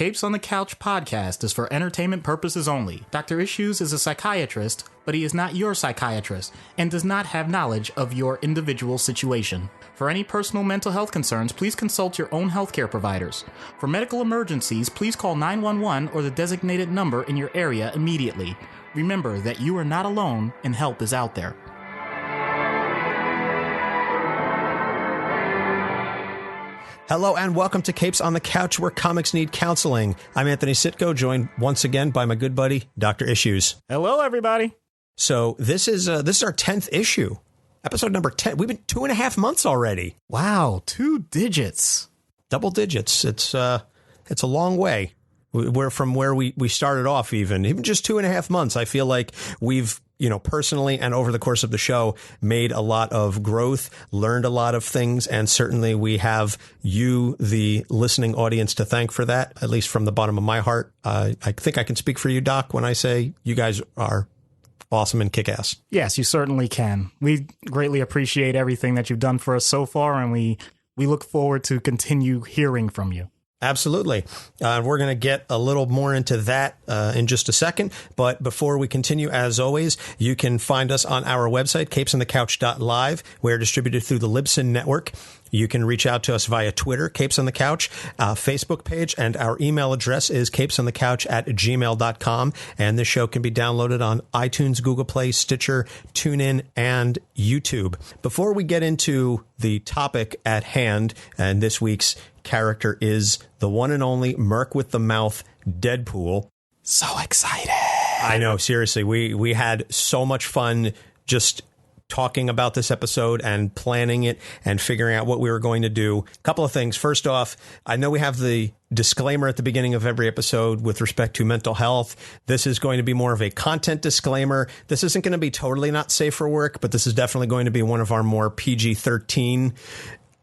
Capes on the Couch podcast is for entertainment purposes only. Dr. Issues is a psychiatrist, but he is not your psychiatrist and does not have knowledge of your individual situation. For any personal mental health concerns, please consult your own healthcare providers. For medical emergencies, please call 911 or the designated number in your area immediately. Remember that you are not alone and help is out there. Hello and welcome to Capes on the Couch, where comics need counseling. I'm Anthony Sitko, joined once again by my good buddy, Dr. Issues. Hello, everybody. So this is our 10th issue, episode number 10. We've been 2.5 months already. Wow, 2 digits. Double digits. It's a long way. We're from where we started off, even just 2.5 months. I feel like we've, personally and over the course of the show, made a lot of growth, learned a lot of things, and certainly we have you, the listening audience, to thank for that, at least from the bottom of my heart. I think I can speak for you, Doc, when I say you guys are awesome and kick-ass. Yes, you certainly can. We greatly appreciate everything that you've done for us so far, and we look forward to continue hearing from you. Absolutely. We're going to get a little more into that in just a second. But before we continue, as always, you can find us on our website, capesonthecouch.live. We're distributed through the Libsyn Network. You can reach out to us via Twitter, Capes on the Couch, Facebook page, and our email address is capesonthecouch@gmail.com. And this show can be downloaded on iTunes, Google Play, Stitcher, TuneIn, and YouTube. Before we get into the topic at hand, and this week's character is the one and only Merc with the Mouth, Deadpool. So excited. I know, seriously. We had so much fun just talking about this episode and planning it and figuring out what we were going to do. A couple of things. First off, I know we have the disclaimer at the beginning of every episode with respect to mental health. This is going to be more of a content disclaimer. This isn't going to be totally not safe for work, but this is definitely going to be one of our more PG-13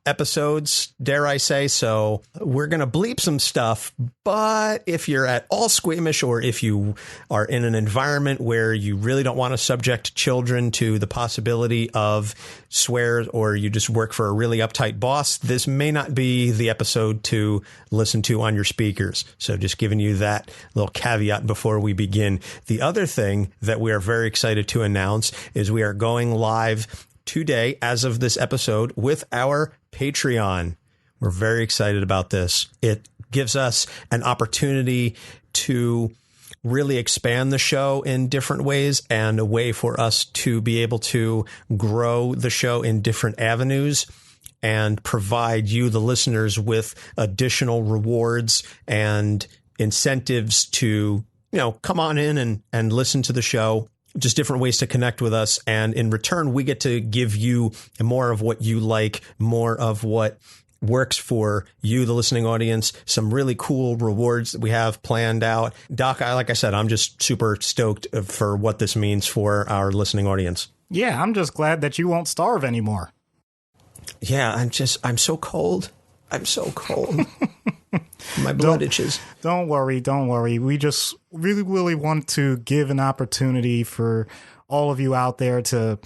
episodes, dare I say. So we're going to bleep some stuff, but if you're at all squeamish, or if you are in an environment where you really don't want to subject children to the possibility of swears, or you just work for a really uptight boss, this may not be the episode to listen to on your speakers. So just giving you that little caveat before we begin. The other thing that we are very excited to announce is we are going live today, as of this episode, with our Patreon. We're very excited about this. It gives us an opportunity to really expand the show in different ways, and a way for us to be able to grow the show in different avenues and provide you, the listeners, with additional rewards and incentives to, come on in and listen to the show. Just different ways to connect with us. And in return, we get to give you more of what you like, more of what works for you, the listening audience, some really cool rewards that we have planned out. Doc, like I said, I'm just super stoked for what this means for our listening audience. Yeah, I'm just glad that you won't starve anymore. Yeah, I'm so cold. I'm so cold. My blood itches. Don't worry. We just really want to give an opportunity for all of you out there to,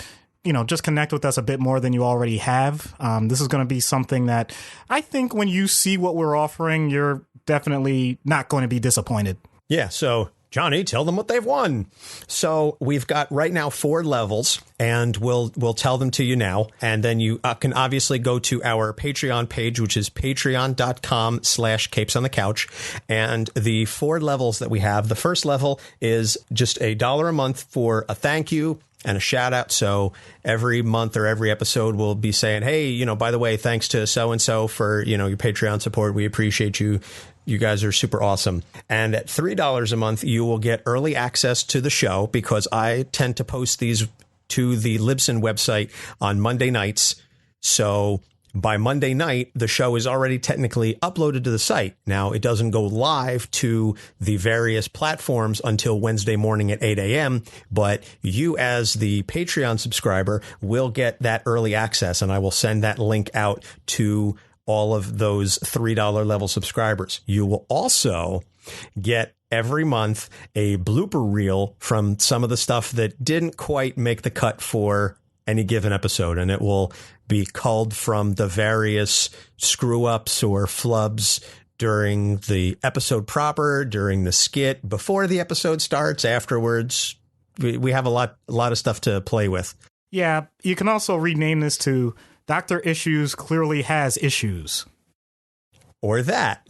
just connect with us a bit more than you already have. This is going to be something that I think when you see what we're offering, you're definitely not going to be disappointed. Yeah. So, Johnny, tell them what they've won. So we've got right now 4 levels, and we'll tell them to you now. And then you can obviously go to our Patreon page, which is patreon.com/capesonthecouch. And the 4 levels that we have, the first level is just $1 a month for a thank you and a shout out. So every month or every episode, we'll be saying, hey, by the way, thanks to so-and-so for, your Patreon support. We appreciate you. You guys are super awesome. And at $3 a month, you will get early access to the show, because I tend to post these to the Libsyn website on Monday nights. So by Monday night, the show is already technically uploaded to the site. Now, it doesn't go live to the various platforms until Wednesday morning at 8 a.m., but you, as the Patreon subscriber, will get that early access, and I will send that link out to all of those $3 level subscribers. You will also get every month a blooper reel from some of the stuff that didn't quite make the cut for any given episode, and it will be culled from the various screw ups or flubs during the episode proper, during the skit, before the episode starts, afterwards. We have a lot of stuff to play with. Yeah, you can also rename this to Dr. Issues Clearly Has Issues. Or that.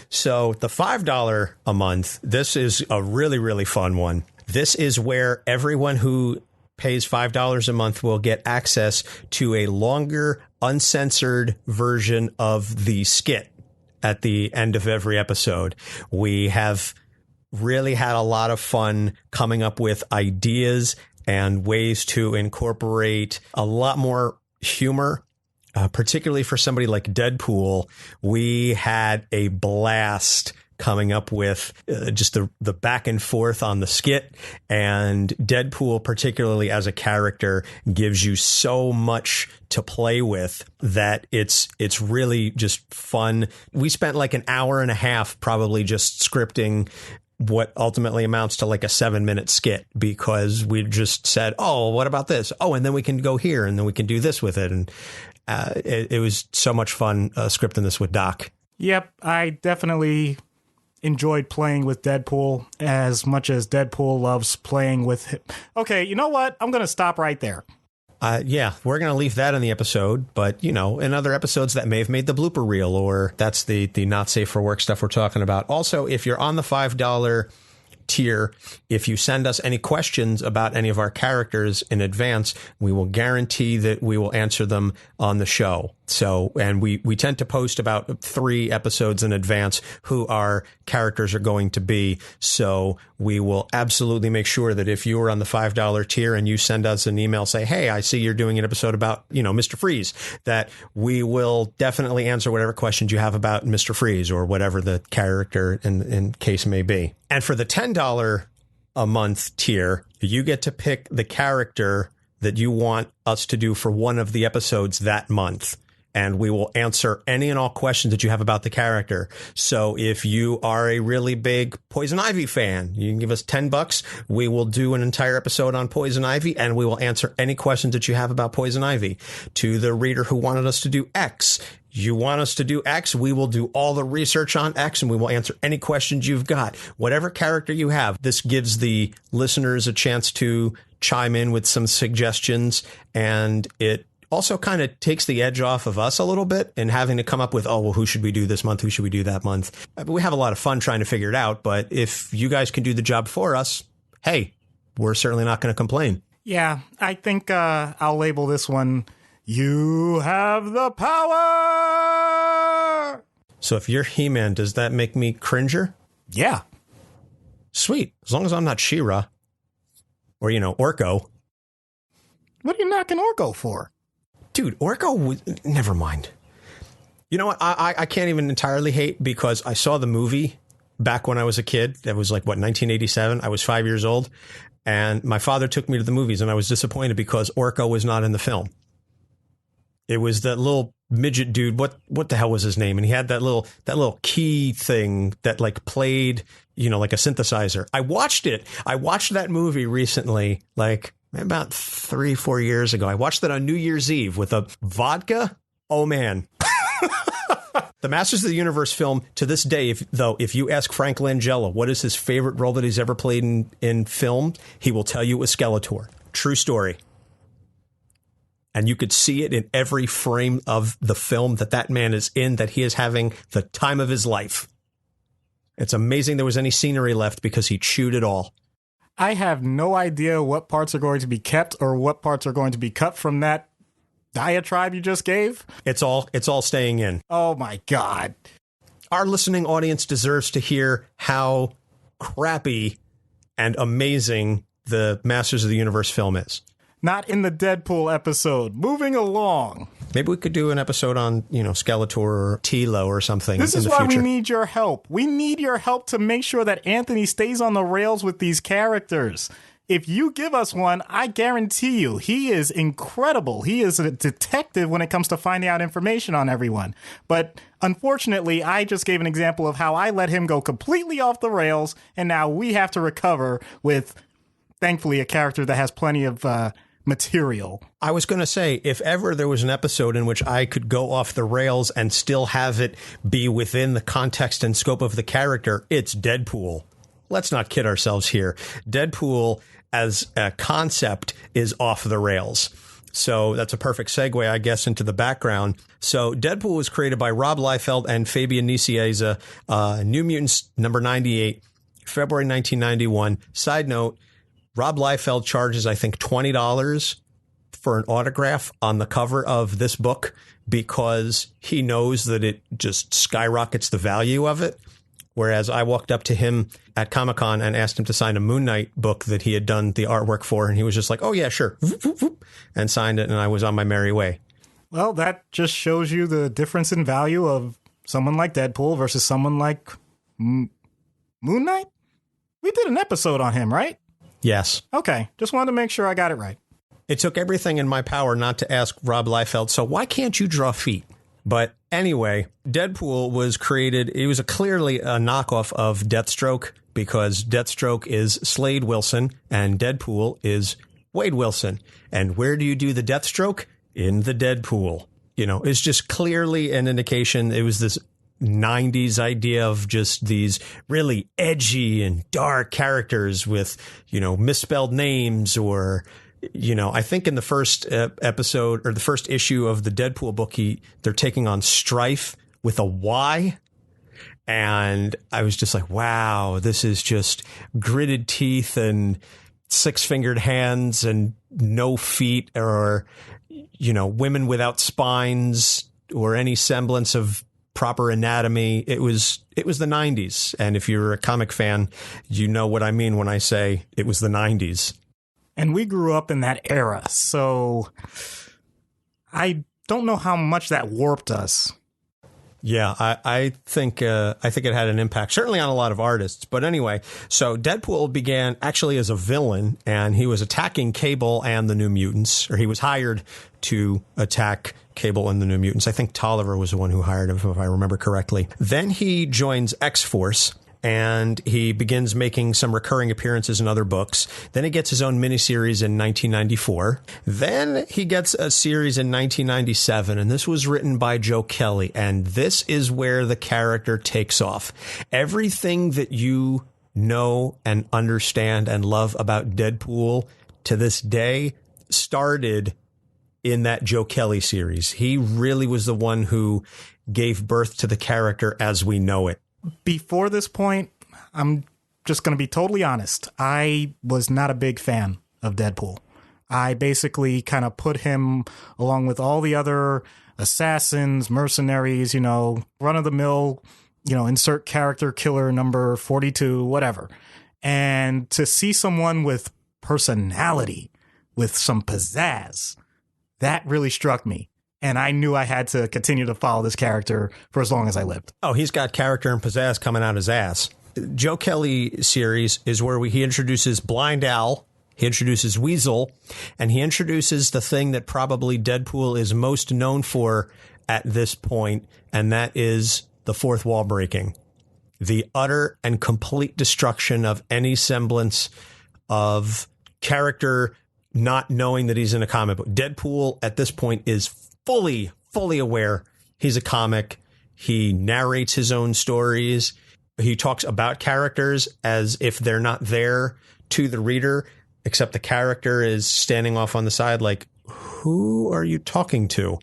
So the $5 a month, this is a really, really fun one. This is where everyone who pays $5 a month will get access to a longer, uncensored version of the skit at the end of every episode. We have really had a lot of fun coming up with ideas and ways to incorporate a lot more humor. Particularly for somebody like Deadpool, we had a blast coming up with just the back and forth on the skit. And Deadpool, particularly as a character, gives you so much to play with that it's really just fun. We spent like an hour and a half probably just scripting what ultimately amounts to like a 7-minute skit, because we just said, oh, what about this? Oh, and then we can go here and then we can do this with it. And it was so much fun scripting this with Doc. Yep, I definitely enjoyed playing with Deadpool as much as Deadpool loves playing with him. Okay, you know what? I'm going to stop right there. Yeah, we're going to leave that in the episode. But, in other episodes that may have made the blooper reel, or that's the not safe for work stuff we're talking about. Also, if you're on the $5 tier, if you send us any questions about any of our characters in advance, we will guarantee that we will answer them on the show. So, and we tend to post about 3 episodes in advance who our characters are going to be. So we will absolutely make sure that if you are on the $5 tier and you send us an email, say, hey, I see you're doing an episode about, Mr. Freeze, that we will definitely answer whatever questions you have about Mr. Freeze or whatever the character in case may be. And for the $10 a month tier, you get to pick the character that you want us to do for one of the episodes that month. And we will answer any and all questions that you have about the character. So if you are a really big Poison Ivy fan, you can give us $10. We will do an entire episode on Poison Ivy, and we will answer any questions that you have about Poison Ivy. To the reader who wanted us to do X, you want us to do X, we will do all the research on X, and we will answer any questions you've got. Whatever character you have, this gives the listeners a chance to chime in with some suggestions, and it also kind of takes the edge off of us a little bit and having to come up with, oh, well, who should we do this month? Who should we do that month? We have a lot of fun trying to figure it out. But if you guys can do the job for us, hey, we're certainly not going to complain. Yeah, I think I'll label this one, You Have the Power. So if you're He-Man, does that make me cringer? Yeah. Sweet. As long as I'm not She-Ra or, Orko. What are you knocking Orko for? Dude, Orko, never mind. You know what? I can't even entirely hate, because I saw the movie back when I was a kid. That was like, 1987? I was 5 years old. And my father took me to the movies, and I was disappointed because Orko was not in the film. It was that little midget dude. What the hell was his name? And he had that little key thing that like played, like a synthesizer. I watched it. I watched that movie recently, like about 3-4 years ago. I watched that on New Year's Eve with a vodka. Oh, man. The Masters of the Universe film, to this day, if you ask Frank Langella what is his favorite role that he's ever played in film, he will tell you it was Skeletor. True story. And you could see it in every frame of the film that man is in, that he is having the time of his life. It's amazing there was any scenery left because he chewed it all. I have no idea what parts are going to be kept or what parts are going to be cut from that diatribe you just gave. It's all staying in. Oh my God. Our listening audience deserves to hear how crappy and amazing the Masters of the Universe film is. Not in the Deadpool episode. Moving along. Maybe we could do an episode on, Skeletor or Tilo or something. This is why we need your help. We need your help to make sure that Anthony stays on the rails with these characters. If you give us one, I guarantee you, he is incredible. He is a detective when it comes to finding out information on everyone. But unfortunately, I just gave an example of how I let him go completely off the rails, and now we have to recover with, thankfully, a character that has plenty of material. I was going to say, if ever there was an episode in which I could go off the rails and still have it be within the context and scope of the character, it's Deadpool. Let's not kid ourselves here. Deadpool as a concept is off the rails. So that's a perfect segue, I guess, into the background. So Deadpool was created by Rob Liefeld and Fabian Nicieza, New Mutants number 98, February 1991. Side note, Rob Liefeld charges, I think, $20 for an autograph on the cover of this book because he knows that it just skyrockets the value of it. Whereas I walked up to him at Comic-Con and asked him to sign a Moon Knight book that he had done the artwork for. And he was just like, oh, yeah, sure. And signed it. And I was on my merry way. Well, that just shows you the difference in value of someone like Deadpool versus someone like Moon Knight. We did an episode on him, right? Yes. Okay. Just wanted to make sure I got it right. It took everything in my power not to ask Rob Liefeld, so why can't you draw feet? But anyway, Deadpool was created. It was clearly a knockoff of Deathstroke because Deathstroke is Slade Wilson and Deadpool is Wade Wilson. And where do you do the Deathstroke? In the Deadpool. You know, it's just clearly an indication. It was this 90s idea of just these really edgy and dark characters with, you know, misspelled names or, you know, I think in the first episode or the first issue of the Deadpool book, they're taking on Strife with a Y. And I was just like, wow, this is just gritted teeth and six-fingered hands and no feet or, you know, women without spines or any semblance of proper anatomy. It was the 90s. And if you're a comic fan, you know what I mean when I say it was the 90s. And we grew up in that era, so I don't know how much that warped us. Yeah, I think it had an impact, certainly on a lot of artists. But anyway, so Deadpool began actually as a villain, and he was attacking Cable and the New Mutants, or he was hired to attack Cable and the New Mutants. I think Tolliver was the one who hired him, if I remember correctly. Then he joins X-Force, and he begins making some recurring appearances in other books. Then he gets his own miniseries in 1994. Then he gets a series in 1997, and this was written by Joe Kelly. And this is where the character takes off. Everything that you know and understand and love about Deadpool to this day started in that Joe Kelly series. He really was the one who gave birth to the character as we know it. Before this point, I'm just going to be totally honest. I was not a big fan of Deadpool. I basically kind of put him along with all the other assassins, mercenaries, you know, run-of-the-mill, you know, insert character killer number 42, whatever. And to see someone with personality, with some pizzazz, that really struck me. And I knew I had to continue to follow this character for as long as I lived. Oh, he's got character and pizzazz coming out his ass. Joe Kelly series is where he introduces Blind Al, he introduces Weasel, and he introduces the thing that probably Deadpool is most known for at this point, and that is the fourth wall breaking. The utter and complete destruction of any semblance of character not knowing that he's in a comic book. Deadpool at this point is fully aware he's a comic. He narrates his own stories. He talks about characters as if they're not there to the reader, except the character is standing off on the side like, who are you talking to?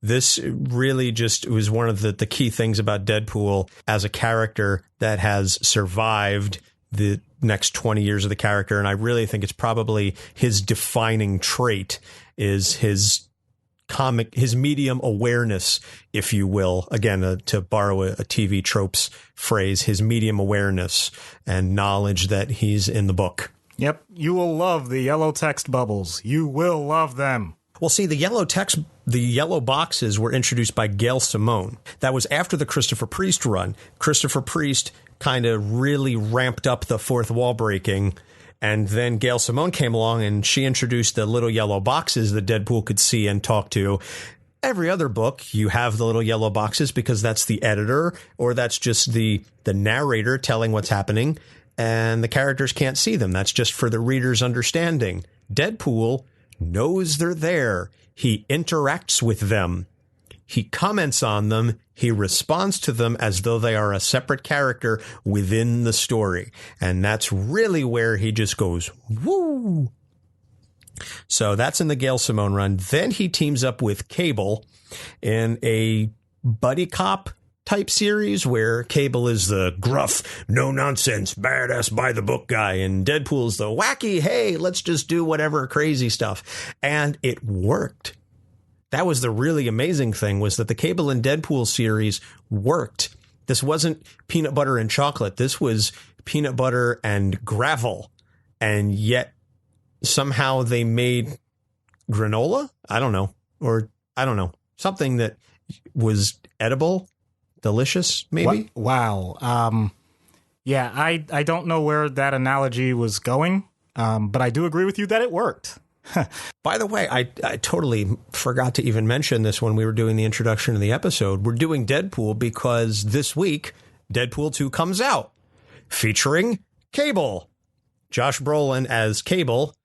This really just was one of the key things about Deadpool as a character that has survived the next 20 years of the character. And I really think it's probably his defining trait is his medium awareness, if you will, again, to borrow a TV tropes phrase, his medium awareness and knowledge that he's in the book. Yep. You will love the yellow text bubbles. You will love them. Well, see, the yellow boxes were introduced by Gail Simone. That was after the Christopher Priest run. Christopher Priest kind of really ramped up the fourth wall breaking. And then Gail Simone came along and she introduced the little yellow boxes that Deadpool could see and talk to. Every other book, you have the little yellow boxes because that's the editor or that's just the narrator telling what's happening and the characters can't see them. That's just for the reader's understanding. Deadpool knows they're there. He interacts with them. He comments on them. He responds to them as though they are a separate character within the story. And that's really where he just goes, woo. So that's in the Gail Simone run. Then he teams up with Cable in a buddy cop type series where Cable is the gruff, no nonsense, badass by the book guy, and Deadpool's the wacky, hey, let's just do whatever crazy stuff. And it worked. That was the really amazing thing, was that the Cable and Deadpool series worked. This wasn't peanut butter and chocolate. This was peanut butter and gravel. And yet somehow they made granola? I don't know. Or I don't know. Something that was edible, delicious, maybe? Wow. Yeah, I don't know where that analogy was going, but I do agree with you that it worked. By the way, I totally forgot to even mention this when we were doing the introduction of the episode. We're doing Deadpool because this week, Deadpool 2 comes out, featuring Cable. Josh Brolin as Cable,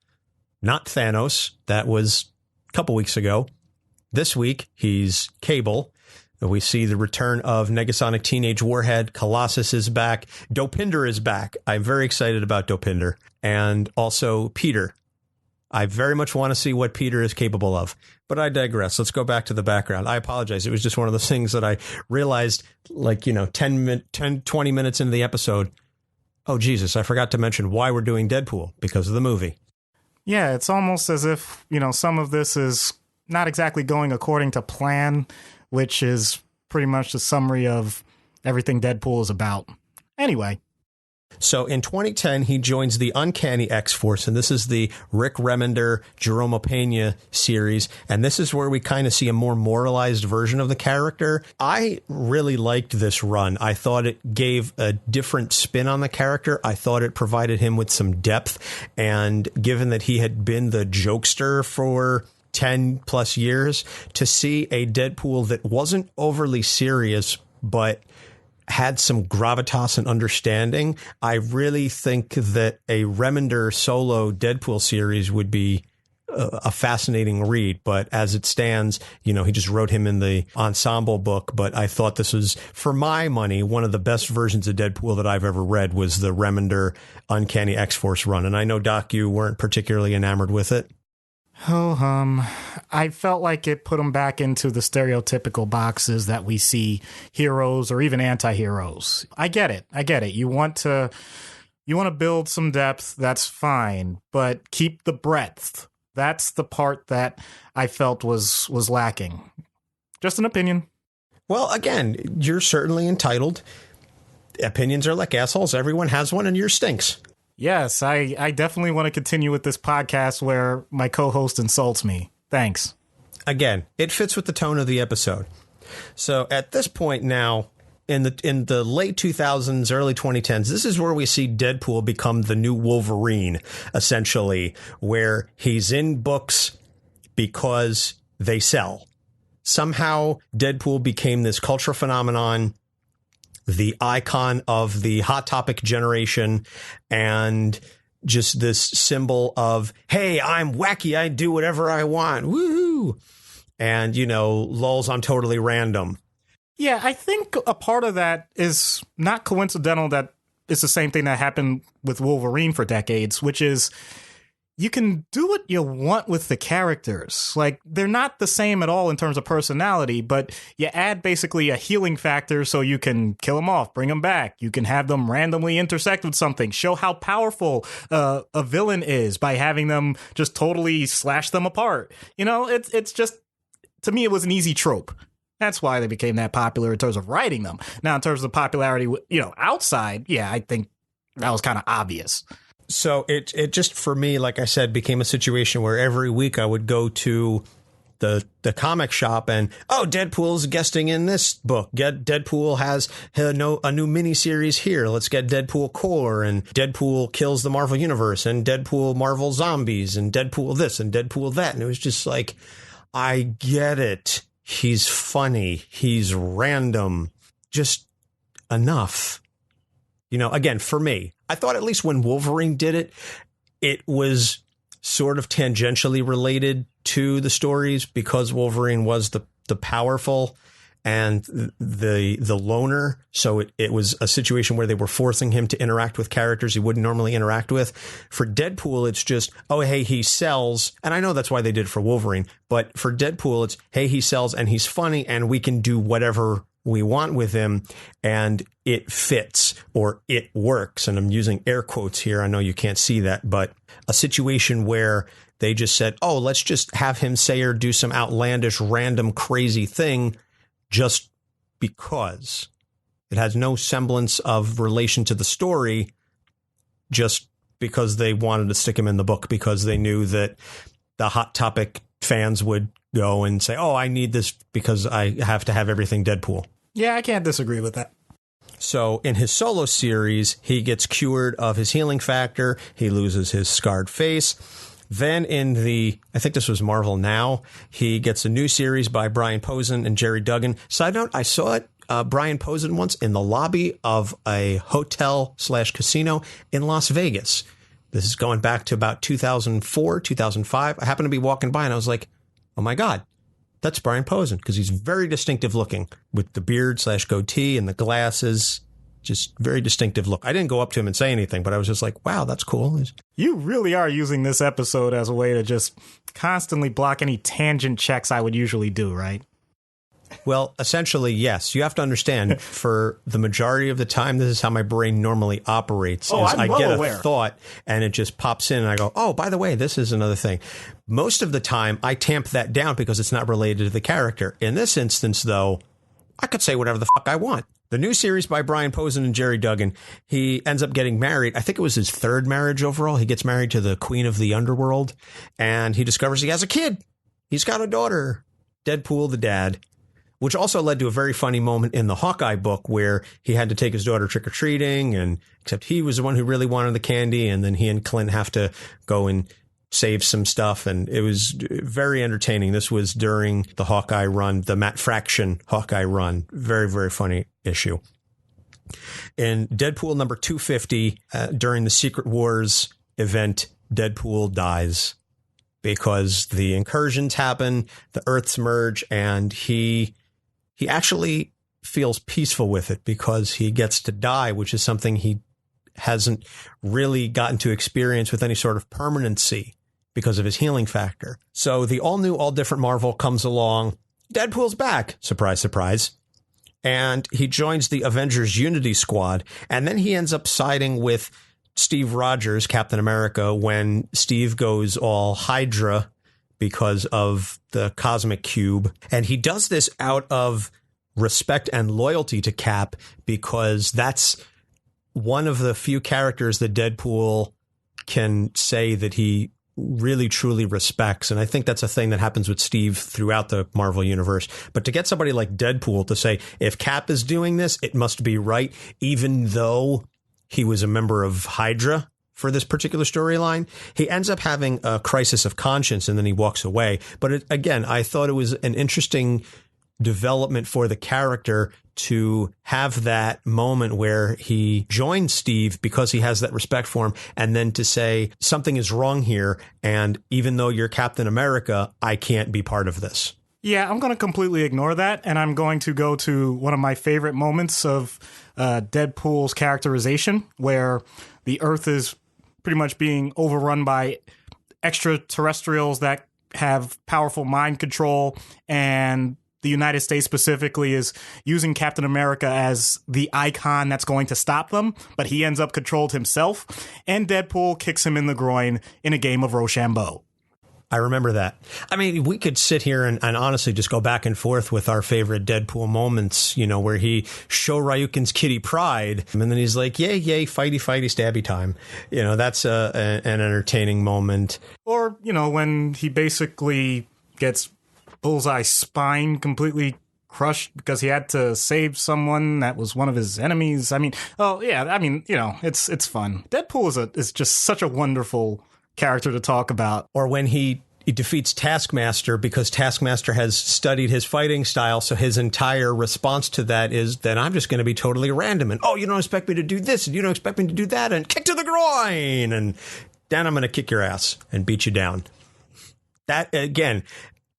not Thanos. That was a couple weeks ago. This week, he's Cable. We see the return of Negasonic Teenage Warhead. Colossus is back. Dopinder is back. I'm very excited about Dopinder. And also Peter. I very much want to see what Peter is capable of. But I digress. Let's go back to the background. I apologize. It was just one of those things that I realized, 20 minutes into the episode. Oh, Jesus, I forgot to mention why we're doing Deadpool, because of the movie. Yeah, it's almost as if, some of this is not exactly going according to plan, which is pretty much the summary of everything Deadpool is about. Anyway. So in 2010, he joins the Uncanny X-Force, and this is the Rick Remender, Jerome Pena series. And this is where we kind of see a more moralized version of the character. I really liked this run. I thought it gave a different spin on the character. I thought it provided him with some depth. And given that he had been the jokester for 10 plus years, to see a Deadpool that wasn't overly serious, but had some gravitas and understanding, I really think that a Remender solo Deadpool series would be a fascinating read. But as it stands, he just wrote him in the ensemble book. But I thought this was, for my money, one of the best versions of Deadpool that I've ever read was the Remender Uncanny X-Force run. And I know, Doc, you weren't particularly enamored with it. I felt like it put them back into the stereotypical boxes that we see heroes or even anti-heroes. I get it. You want to build some depth. That's fine, but keep the breadth. That's the part that I felt was lacking. Just an opinion. Well, again, you're certainly entitled. Opinions are like assholes. Everyone has one, and yours stinks. Yes, I definitely want to continue with this podcast where my co-host insults me. Thanks. Again, it fits with the tone of the episode. So at this point now, in the late 2000s, early 2010s, this is where we see Deadpool become the new Wolverine, essentially, where he's in books because they sell. Somehow, Deadpool became this cultural phenomenon, the icon of the Hot Topic generation, and just this symbol of, hey, I'm wacky, I do whatever I want, woohoo! And, lols, I'm totally random. Yeah, I think a part of that is not coincidental that it's the same thing that happened with Wolverine for decades, which is you can do what you want with the characters. Like, they're not the same at all in terms of personality, but you add basically a healing factor so you can kill them off, bring them back. You can have them randomly intersect with something, show how powerful a villain is by having them just totally slash them apart. It's just, to me, it was an easy trope. That's why they became that popular in terms of writing them. Now, in terms of popularity, outside, yeah, I think that was kind of obvious. So it just, for me, like I said, became a situation where every week I would go to the comic shop and, Deadpool's guesting in this book. Deadpool has a new miniseries here. Let's get Deadpool Core, and Deadpool kills the Marvel Universe, and Deadpool Marvel Zombies, and Deadpool this and Deadpool that. And it was just like, I get it. He's funny. He's random. Just enough. Again, for me, I thought at least when Wolverine did it, it was sort of tangentially related to the stories because Wolverine was the powerful and the loner. So it was a situation where they were forcing him to interact with characters he wouldn't normally interact with. For Deadpool, it's just, oh, hey, he sells. And I know that's why they did it for Wolverine. But for Deadpool, it's, hey, he sells and he's funny and we can do whatever we want with him and it fits or it works. And I'm using air quotes here. I know you can't see that, but a situation where they just said, oh, let's just have him say or do some outlandish, random, crazy thing just because it has no semblance of relation to the story, just because they wanted to stick him in the book because they knew that the Hot Topic fans would go and say, oh, I need this because I have to have everything Deadpool. Yeah, I can't disagree with that. So in his solo series, he gets cured of his healing factor. He loses his scarred face. Then in I think this was Marvel Now, he gets a new series by Brian Posehn and Gerry Duggan. Side note, I saw it, Brian Posehn once in the lobby of a hotel/casino in Las Vegas. This is going back to about 2004, 2005. I happened to be walking by and I was like, oh my God, that's Brian Posehn, because he's very distinctive looking with the beard/goatee and the glasses. Just very distinctive look. I didn't go up to him and say anything, but I was just like, wow, that's cool. You really are using this episode as a way to just constantly block any tangent checks I would usually do, right? Well, essentially, yes. You have to understand, for the majority of the time, this is how my brain normally operates. Oh, I'm well get aware. A thought, and it just pops in, and I go, oh, by the way, this is another thing. Most of the time, I tamp that down because it's not related to the character. In this instance, though, I could say whatever the fuck I want. The new series by Brian Posehn and Gerry Duggan, he ends up getting married. I think it was his third marriage overall. He gets married to the queen of the underworld, and he discovers he has a kid. He's got a daughter, Deadpool the dad, which also led to a very funny moment in the Hawkeye book where he had to take his daughter trick-or-treating, and except he was the one who really wanted the candy, and then he and Clint have to go and save some stuff, and it was very entertaining. This was during the Hawkeye run, the Matt Fraction Hawkeye run. Very, very funny issue. In Deadpool number 250, during the Secret Wars event, Deadpool dies because the incursions happen, the Earths merge, and he actually feels peaceful with it because he gets to die, which is something he hasn't really gotten to experience with any sort of permanency because of his healing factor. So the all new, all different Marvel comes along. Deadpool's back. Surprise, surprise. And he joins the Avengers Unity Squad. And then he ends up siding with Steve Rogers, Captain America, when Steve goes all Hydra because of the Cosmic Cube. And he does this out of respect and loyalty to Cap because that's one of the few characters that Deadpool can say that he really truly respects. And I think that's a thing that happens with Steve throughout the Marvel universe. But to get somebody like Deadpool to say, if Cap is doing this, it must be right, even though he was a member of Hydra for this particular storyline, he ends up having a crisis of conscience and then he walks away. But again, I thought it was an interesting development for the character to have that moment where he joins Steve because he has that respect for him, and then to say something is wrong here, and even though you're Captain America, I can't be part of this. Yeah, I'm going to completely ignore that, and I'm going to go to one of my favorite moments of Deadpool's characterization, where the Earth is pretty much being overrun by extraterrestrials that have powerful mind control, and the United States specifically is using Captain America as the icon that's going to stop them, but he ends up controlled himself, and Deadpool kicks him in the groin in a game of Rochambeau. I remember that. I mean, we could sit here and honestly just go back and forth with our favorite Deadpool moments, you know, where he show Ryukin's Kitty Pride, and then he's like, yay, yay, fighty, fighty, stabby time. You know, that's an entertaining moment. Or, you know, when he basically gets Bullseye's spine completely crushed because he had to save someone that was one of his enemies. I mean, oh yeah, I mean, you know, it's fun. Deadpool is just such a wonderful character to talk about. Or when he defeats Taskmaster because Taskmaster has studied his fighting style, so his entire response to that is, then I'm just going to be totally random, and oh, you don't expect me to do this, and you don't expect me to do that, and kick to the groin, and then I'm going to kick your ass and beat you down. That, again,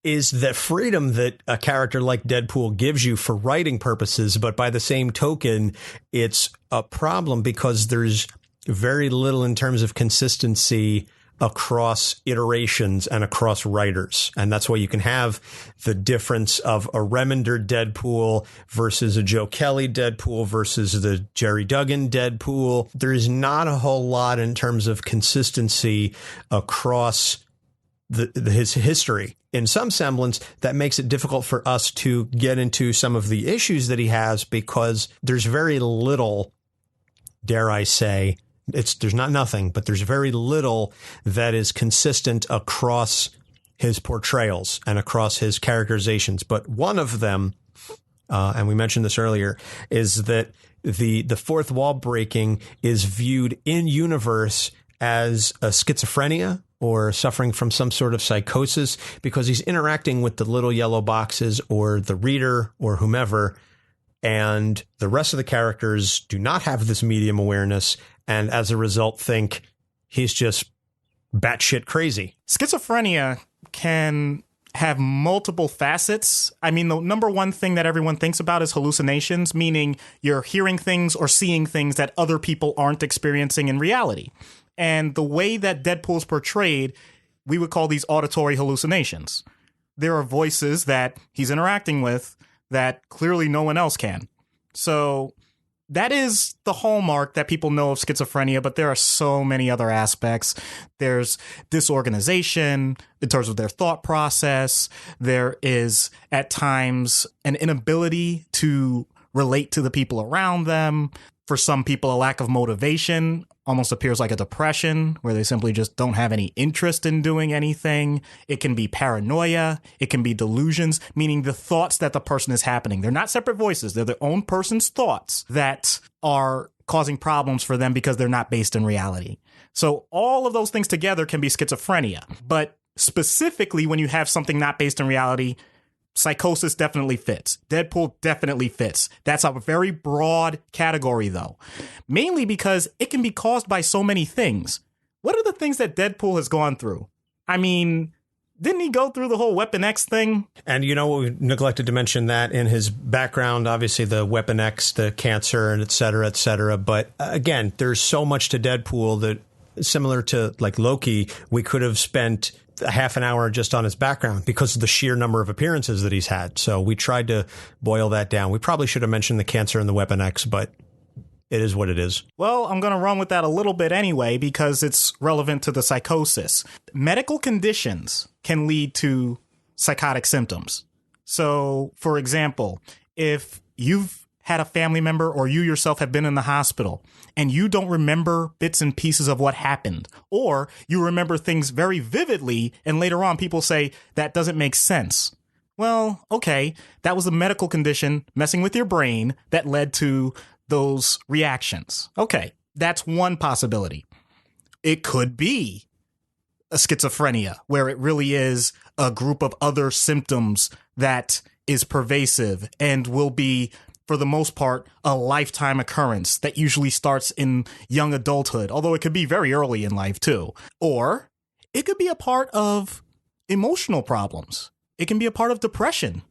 is the freedom that a character like Deadpool gives you for writing purposes. But by the same token, it's a problem because there's very little in terms of consistency across iterations and across writers. And that's why you can have the difference of a Remender Deadpool versus a Joe Kelly Deadpool versus the Gerry Duggan Deadpool. There's not a whole lot in terms of consistency across his history. In some semblance, that makes it difficult for us to get into some of the issues that he has because there's very little, dare I say, there's not nothing, but there's very little that is consistent across his portrayals and across his characterizations. But one of them, and we mentioned this earlier, is that the fourth wall breaking is viewed in universe as a schizophrenia or suffering from some sort of psychosis because he's interacting with the little yellow boxes or the reader or whomever. And the rest of the characters do not have this medium awareness. And as a result, think he's just batshit crazy. Schizophrenia can have multiple facets. I mean, the number one thing that everyone thinks about is hallucinations, meaning you're hearing things or seeing things that other people aren't experiencing in reality. And the way that Deadpool's portrayed, we would call these auditory hallucinations. There are voices that he's interacting with that clearly no one else can. So that is the hallmark that people know of schizophrenia, but there are so many other aspects. There's disorganization in terms of their thought process. There is, at times, an inability to relate to the people around them. For some people, a lack of motivation almost appears like a depression where they simply just don't have any interest in doing anything. It can be paranoia. It can be delusions, meaning the thoughts that the person is happening. They're not separate voices. They're their own person's thoughts that are causing problems for them because they're not based in reality. So all of those things together can be schizophrenia. But specifically, when you have something not based in reality, psychosis definitely fits. Deadpool definitely fits. That's a very broad category, though, mainly because it can be caused by so many things. What are the things that Deadpool has gone through? I mean, didn't he go through the whole Weapon X thing? And you know, we neglected to mention that in his background, obviously the Weapon X, the cancer, and et cetera, et cetera. But again, there's so much to Deadpool that, similar to like Loki, we could have spent a half an hour just on his background because of the sheer number of appearances that he's had. So we tried to boil that down. We probably should have mentioned the cancer and the Weapon X, but it is what it is. Well, I'm going to run with that a little bit anyway because it's relevant to the psychosis. Medical conditions can lead to psychotic symptoms. So, for example, if you've had a family member or you yourself have been in the hospital and you don't remember bits and pieces of what happened, or you remember things very vividly and later on people say that doesn't make sense. Well, okay, that was a medical condition messing with your brain that led to those reactions. Okay, that's one possibility. It could be a schizophrenia where it really is a group of other symptoms that is pervasive and will be, for the most part, a lifetime occurrence that usually starts in young adulthood, although it could be very early in life too. Or it could be a part of emotional problems. It can be a part of depression.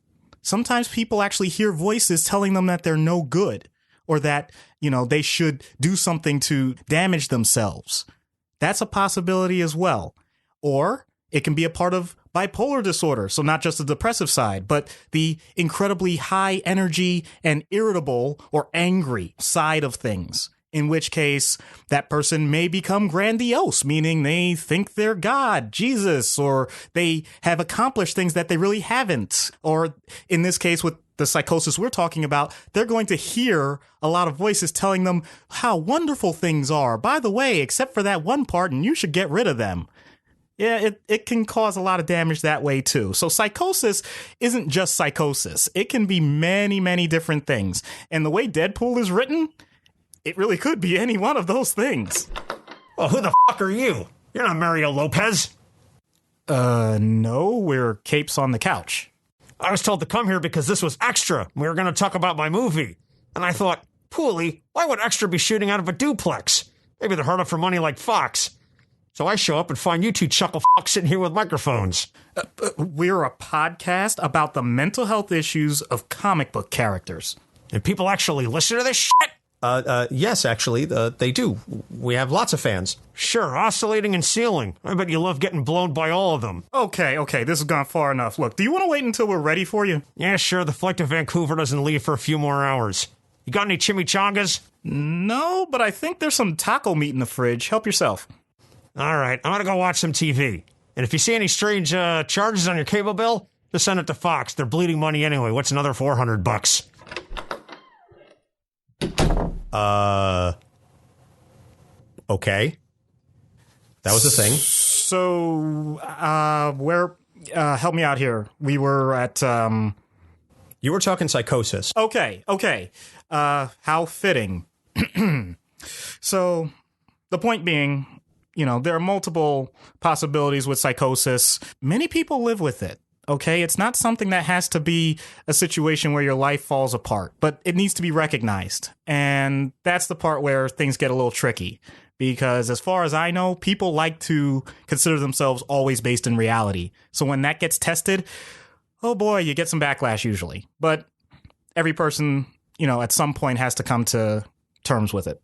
Sometimes people actually hear voices telling them that they're no good or that, you know, they should do something to damage themselves. That's a possibility as well. Or it can be a part of bipolar disorder. So not just the depressive side, but the incredibly high energy and irritable or angry side of things, in which case that person may become grandiose, meaning they think they're God, Jesus, or they have accomplished things that they really haven't. Or in this case, with the psychosis we're talking about, they're going to hear a lot of voices telling them how wonderful things are. By the way, except for that one part, and you should get rid of them. Yeah, it can cause a lot of damage that way, too. So psychosis isn't just psychosis. It can be many, many different things. And the way Deadpool is written, it really could be any one of those things. Well, who the fuck are you? You're not Mario Lopez. No, we're capes on the couch. I was told to come here because this was Extra. We were going to talk about my movie. And I thought, Pooley, why would Extra be shooting out of a duplex? Maybe they're hard up for money like Fox. So I show up and find you two chuckle fucks sitting here with microphones. We're a podcast about the mental health issues of comic book characters. And people actually listen to this shit? Yes, actually, they do. We have lots of fans. Sure, oscillating and sealing. I bet you love getting blown by all of them. Okay, this has gone far enough. Look, do you want to wait until we're ready for you? Yeah, sure, the flight to Vancouver doesn't leave for a few more hours. You got any chimichangas? No, but I think there's some taco meat in the fridge. Help yourself. All right, I'm gonna go watch some TV. And if you see any strange charges on your cable bill, just send it to Fox. They're bleeding money anyway. What's another $400? Okay. That was a thing. So, help me out here. We were at, You were talking Psychosis. Okay. How fitting. So, the point being, there are multiple possibilities with psychosis. Many people live with it. Okay, it's not something that has to be a situation where your life falls apart, but it needs to be recognized. And that's the part where things get a little tricky. Because as far as I know, people like to consider themselves always based in reality. So when that gets tested, oh boy, you get some backlash usually. But every person, at some point has to come to terms with it.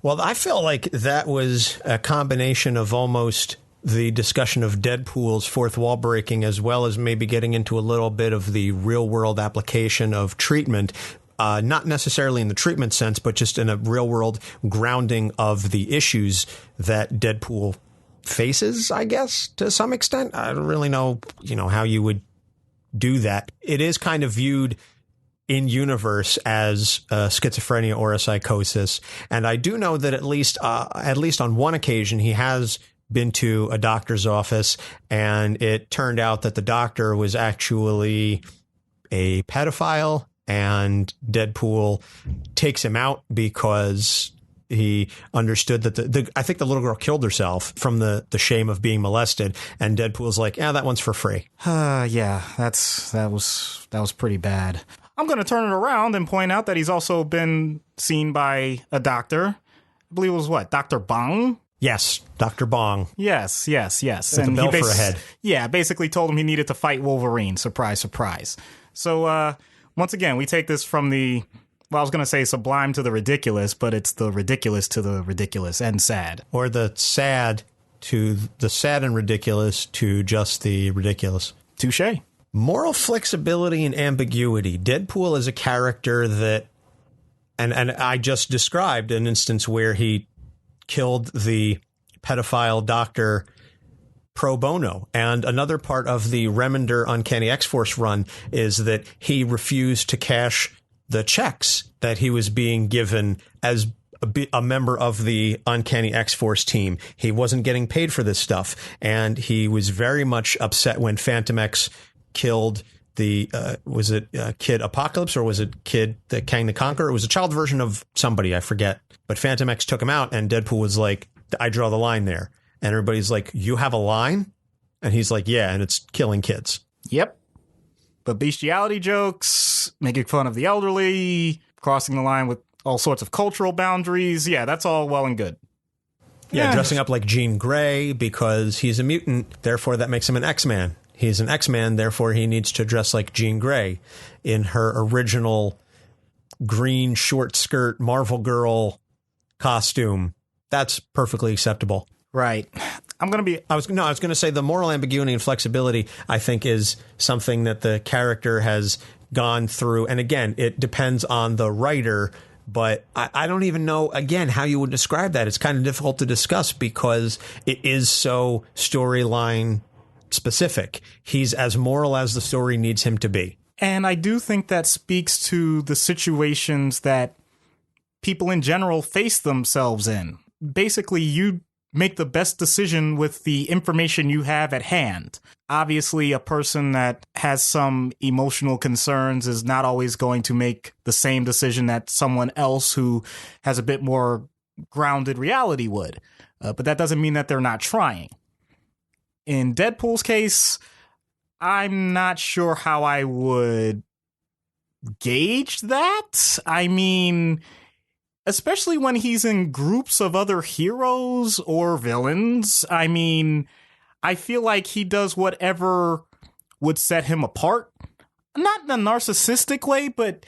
Well, I feel like that was a combination of almost the discussion of Deadpool's fourth wall breaking, as well as maybe getting into a little bit of the real world application of treatment, not necessarily in the treatment sense, but just in a real world grounding of the issues that Deadpool faces, I guess, to some extent. I don't really know, how you would do that. It is kind of viewed in universe as schizophrenia or a psychosis. And I do know that at least on one occasion, he has been to a doctor's office, and it turned out that the doctor was actually a pedophile, and Deadpool takes him out because he understood that I think the little girl killed herself from the shame of being molested, and Deadpool's like, that one's for free. Yeah, that was pretty bad. I'm going to turn it around and point out that he's also been seen by a doctor. I believe it was Dr. Bong? Yes, Dr. Bong. Yes. With a bell for a head. Yeah, basically told him he needed to fight Wolverine. Surprise, surprise. So, once again, we take this from I was going to say sublime to the ridiculous, but it's the ridiculous to the ridiculous and sad. Or the sad to the sad and ridiculous to just the ridiculous. Touché. Moral flexibility and ambiguity. Deadpool is a character that, and I just described an instance where he killed the pedophile doctor pro bono. And another part of the Remender Uncanny X-Force run is that he refused to cash the checks that he was being given as a member of the Uncanny X-Force team. He wasn't getting paid for this stuff. And he was very much upset when Phantom X killed the, was it Kid Apocalypse or was it Kid the Kang the Conqueror? It was a child version of somebody, I forget. But Phantom X took him out, and Deadpool was like, I draw the line there. And everybody's like, you have a line? And he's like, yeah, and it's killing kids. Yep. But bestiality jokes, making fun of the elderly, crossing the line with all sorts of cultural boundaries. Yeah, that's all well and good. Yeah, dressing up like Jean Grey because he's a mutant, therefore that makes him an X-Man. He's an X-Man, therefore he needs to dress like Jean Grey in her original green short skirt Marvel Girl costume. That's perfectly acceptable. Right. I was going to say the moral ambiguity and flexibility, I think, is something that the character has gone through. And again, it depends on the writer, but I don't even know, again, how you would describe that. It's kind of difficult to discuss because it is so storyline specific. He's as moral as the story needs him to be. And I do think that speaks to the situations that people in general face themselves in. Basically, you make the best decision with the information you have at hand. Obviously, a person that has some emotional concerns is not always going to make the same decision that someone else who has a bit more grounded reality would. But that doesn't mean that they're not trying. In Deadpool's case, I'm not sure how I would gauge that. I mean, especially when he's in groups of other heroes or villains. I mean, I feel like he does whatever would set him apart. Not in a narcissistic way, but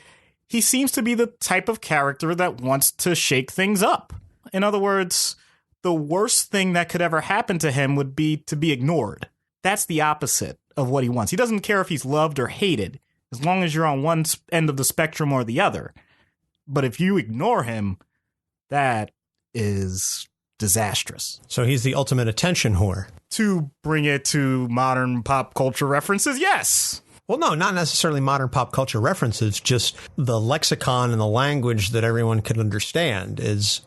he seems to be the type of character that wants to shake things up. In other words, the worst thing that could ever happen to him would be to be ignored. That's the opposite of what he wants. He doesn't care if he's loved or hated, as long as you're on one end of the spectrum or the other. But if you ignore him, that is disastrous. So he's the ultimate attention whore. To bring it to modern pop culture references, yes. Well, no, not necessarily modern pop culture references, just the lexicon and the language that everyone can understand is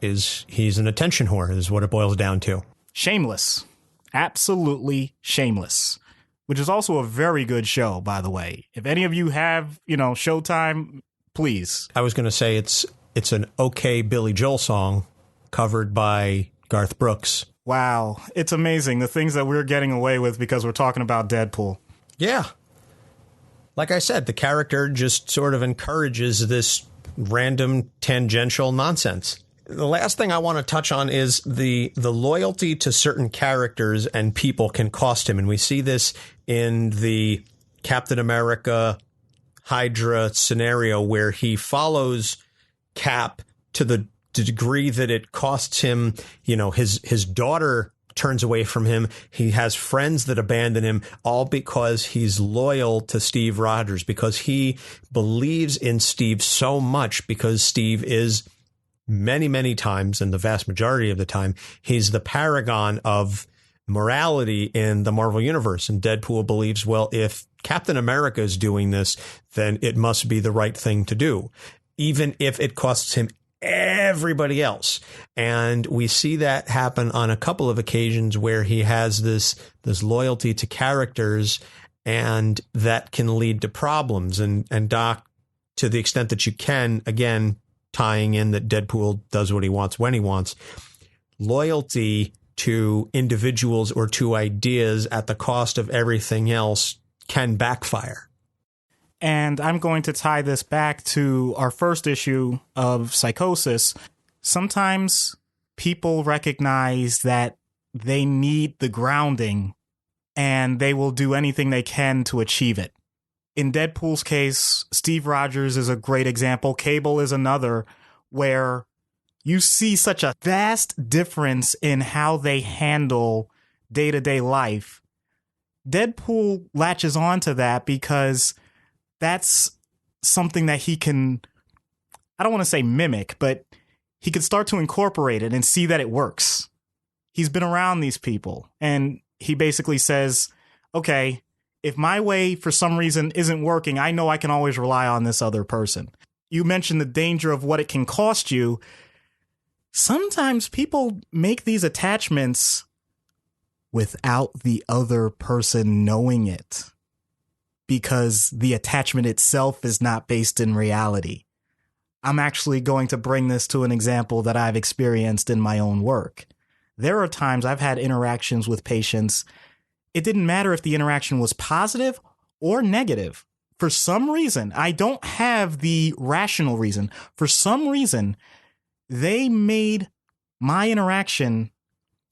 he's an attention whore is what it boils down to. Shameless. Absolutely shameless. Which is also a very good show, by the way. If any of you have, Showtime, please. I was going to say it's an okay Billy Joel song covered by Garth Brooks. Wow. It's amazing the things that we're getting away with because we're talking about Deadpool. Yeah. Like I said, the character just sort of encourages this random tangential nonsense. The last thing I want to touch on is the loyalty to certain characters and people can cost him. And we see this in the Captain America Hydra scenario where he follows Cap to the degree that it costs him, his daughter turns away from him. He has friends that abandon him, all because he's loyal to Steve Rogers, because he believes in Steve so much, because Steve is many, many times, and the vast majority of the time, he's the paragon of morality in the Marvel Universe. And Deadpool believes, well, if Captain America is doing this, then it must be the right thing to do, even if it costs him everybody else. And we see that happen on a couple of occasions where he has this loyalty to characters, and that can lead to problems. And Doc, to the extent that you can, again, tying in that Deadpool does what he wants when he wants, loyalty to individuals or to ideas at the cost of everything else can backfire. And I'm going to tie this back to our first issue of Psychosis. Sometimes people recognize that they need the grounding and they will do anything they can to achieve it. In Deadpool's case, Steve Rogers is a great example. Cable is another, where you see such a vast difference in how they handle day-to-day life. Deadpool latches on to that because that's something that he can, I don't want to say mimic, but he can start to incorporate it and see that it works. He's been around these people, and he basically says, okay, if my way for some reason isn't working, I know I can always rely on this other person. You mentioned the danger of what it can cost you. Sometimes people make these attachments without the other person knowing it, because the attachment itself is not based in reality. I'm actually going to bring this to an example that I've experienced in my own work. There are times I've had interactions with patients. It didn't matter if the interaction was positive or negative. For some reason, I don't have the rational reason. For some reason, they made my interaction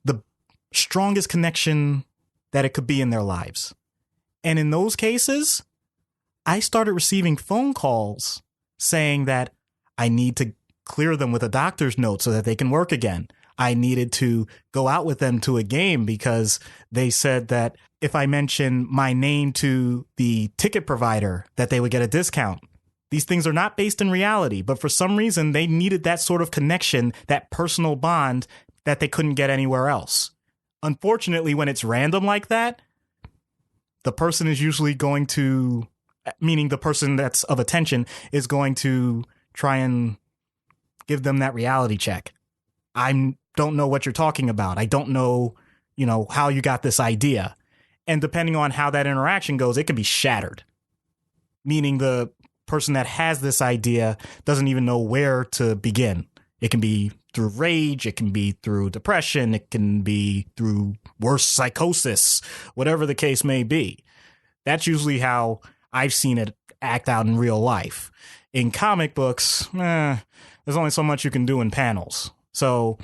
the strongest connection that it could be in their lives. And in those cases, I started receiving phone calls saying that I need to clear them with a doctor's note so that they can work again. I needed to go out with them to a game because they said that if I mention my name to the ticket provider, that they would get a discount. These things are not based in reality, but for some reason they needed that sort of connection, that personal bond that they couldn't get anywhere else. Unfortunately, when it's random like that, the person is usually going to, meaning the person that's of attention, is going to try and give them that reality check. I don't know what you're talking about. I don't know, how you got this idea. And depending on how that interaction goes, it can be shattered. Meaning the person that has this idea doesn't even know where to begin. It can be through rage. It can be through depression. It can be through worse psychosis, whatever the case may be. That's usually how I've seen it act out in real life. In comic books, there's only so much you can do in panels. So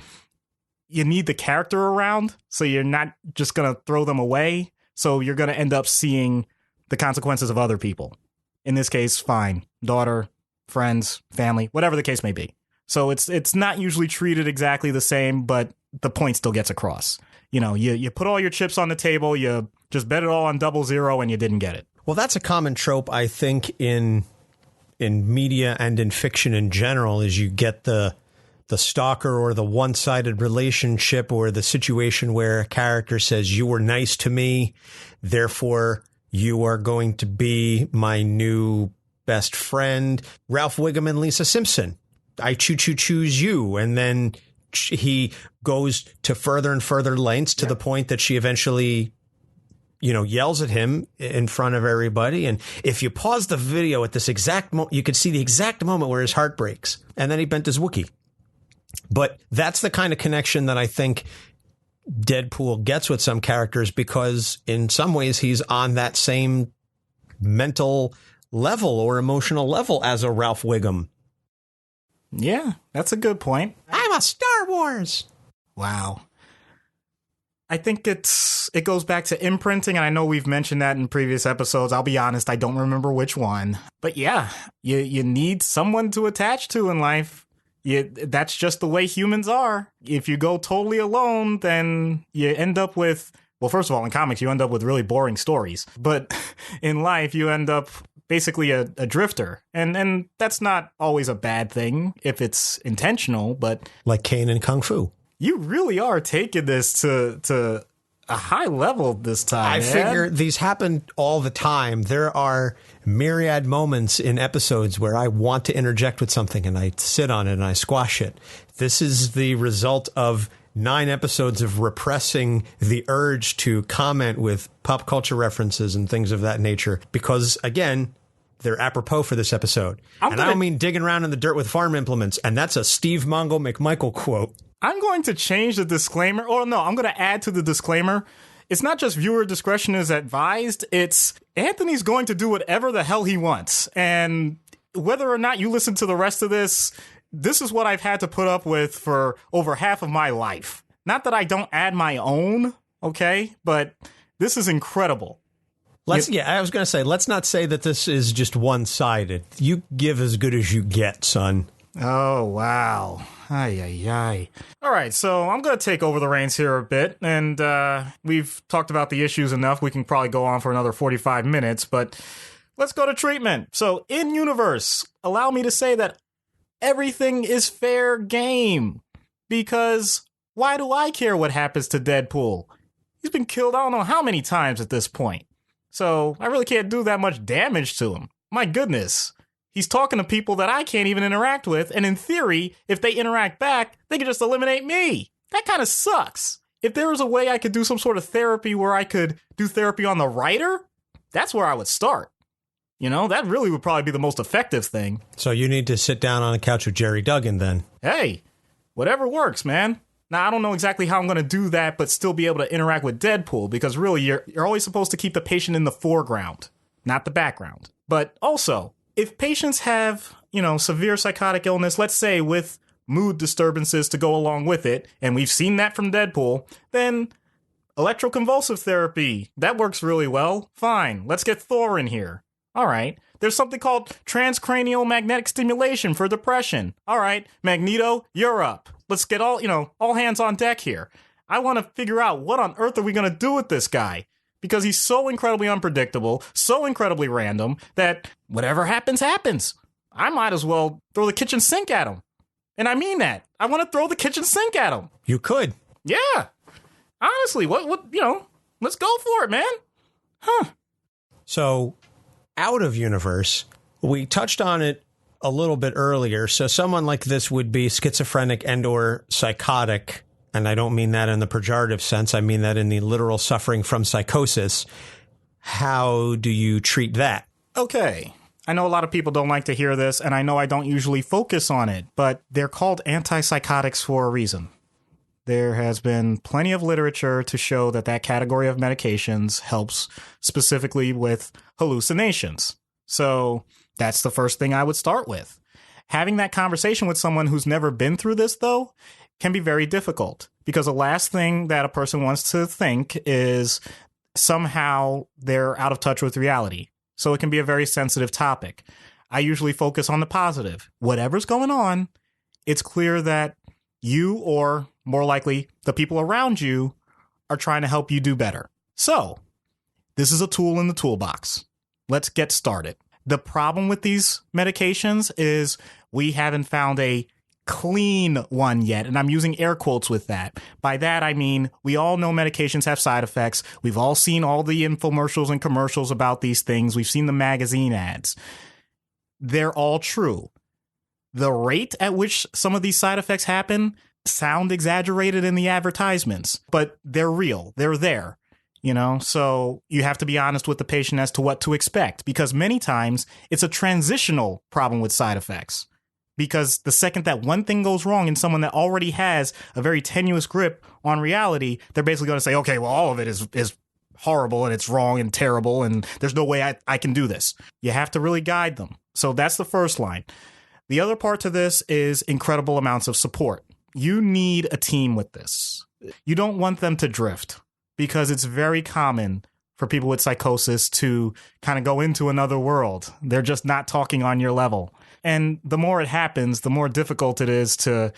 you need the character around, so you're not just going to throw them away. So you're going to end up seeing the consequences of other people. In this case, fine, daughter, friends, family, whatever the case may be. So it's not usually treated exactly the same, but the point still gets across. You know, you put all your chips on the table, you just bet it all on 00 and you didn't get it. Well, that's a common trope, I think, in media and in fiction in general, is you get the stalker or the one-sided relationship or the situation where a character says, you were nice to me, therefore you are going to be my new best friend. Ralph Wiggum and Lisa Simpson, I choose you. And then he goes to further and further lengths to the point that she eventually, you know, yells at him in front of everybody. And if you pause the video at this exact moment, you could see the exact moment where his heart breaks. And then he bent his Wookiee. But that's the kind of connection that I think Deadpool gets with some characters, because in some ways he's on that same mental level or emotional level as a Ralph Wiggum. Yeah, that's a good point. I'm a Star Wars. Wow. I think it goes back to imprinting, and I know we've mentioned that in previous episodes. I'll be honest, I don't remember which one. But yeah, you need someone to attach to in life. That's just the way humans are. If you go totally alone, then you end up with, well, first of all, in comics, you end up with really boring stories. But in life, you end up basically a drifter. And that's not always a bad thing if it's intentional, but... Like Kane in Kung Fu. You really are taking this to a high level this time. I figure these happen all the time. There are myriad moments in episodes where I want to interject with something and I sit on it and I squash it. This is the result of 9 episodes of repressing the urge to comment with pop culture references and things of that nature, because, again, they're apropos for this episode. I don't mean digging around in the dirt with farm implements, and that's a Steve Mongo McMichael quote. I'm going to change the disclaimer. Or no, I'm going to add to the disclaimer. It's not just viewer discretion is advised. It's Anthony's going to do whatever the hell he wants. And whether or not you listen to the rest of this is what I've had to put up with for over half of my life. Not that I don't add my own, okay? But this is incredible. I was going to say, let's not say that this is just one-sided. You give as good as you get, son. Oh, wow. Ay, ay, ay. All right, so I'm going to take over the reins here a bit, and we've talked about the issues enough. We can probably go on for another 45 minutes, but let's go to treatment. So, in universe, allow me to say that everything is fair game, because why do I care what happens to Deadpool? He's been killed I don't know how many times at this point, so I really can't do that much damage to him. My goodness. He's talking to people that I can't even interact with, and in theory, if they interact back, they can just eliminate me. That kind of sucks. If there was a way I could do some sort of therapy where I could do therapy on the writer, that's where I would start. You know, that really would probably be the most effective thing. So you need to sit down on a couch with Gerry Duggan then. Hey, whatever works, man. Now, I don't know exactly how I'm going to do that, but still be able to interact with Deadpool, because really, you're always supposed to keep the patient in the foreground, not the background. But also, if patients have, severe psychotic illness, let's say with mood disturbances to go along with it, and we've seen that from Deadpool, then electroconvulsive therapy, that works really well. Fine, let's get Thor in here. All right, there's something called transcranial magnetic stimulation for depression. All right, Magneto, you're up. Let's get all hands on deck here. I want to figure out what on earth are we going to do with this guy? Because he's so incredibly unpredictable, so incredibly random, that whatever happens, happens. I might as well throw the kitchen sink at him. And I mean that. I want to throw the kitchen sink at him. You could. Yeah. Honestly, let's go for it, man. Huh. So, out of universe, we touched on it a little bit earlier. So someone like this would be schizophrenic and or psychotic. And I don't mean that in the pejorative sense. I mean that in the literal suffering from psychosis. How do you treat that? Okay. I know a lot of people don't like to hear this, and I know I don't usually focus on it, but they're called antipsychotics for a reason. There has been plenty of literature to show that category of medications helps specifically with hallucinations. So that's the first thing I would start with. Having that conversation with someone who's never been through this, though, can be very difficult, because the last thing that a person wants to think is somehow they're out of touch with reality. So it can be a very sensitive topic. I usually focus on the positive. Whatever's going on, it's clear that you, or more likely the people around you, are trying to help you do better. So this is a tool in the toolbox. Let's get started. The problem with these medications is we haven't found a clean one yet, and I'm using air quotes with that. By that, I mean, we all know medications have side effects. We've all seen all the infomercials and commercials about these things. We've seen the magazine ads. They're all true. The rate at which some of these side effects happen sound exaggerated in the advertisements, but they're real. They're there. So you have to be honest with the patient as to what to expect, because many times it's a transitional problem with side effects. Because the second that one thing goes wrong in someone that already has a very tenuous grip on reality, they're basically going to say, okay, well, all of it is horrible and it's wrong and terrible and there's no way I can do this. You have to really guide them. So that's the first line. The other part to this is incredible amounts of support. You need a team with this. You don't want them to drift, because it's very common for people with psychosis to kind of go into another world. They're just not talking on your level. And the more it happens, the more difficult it is to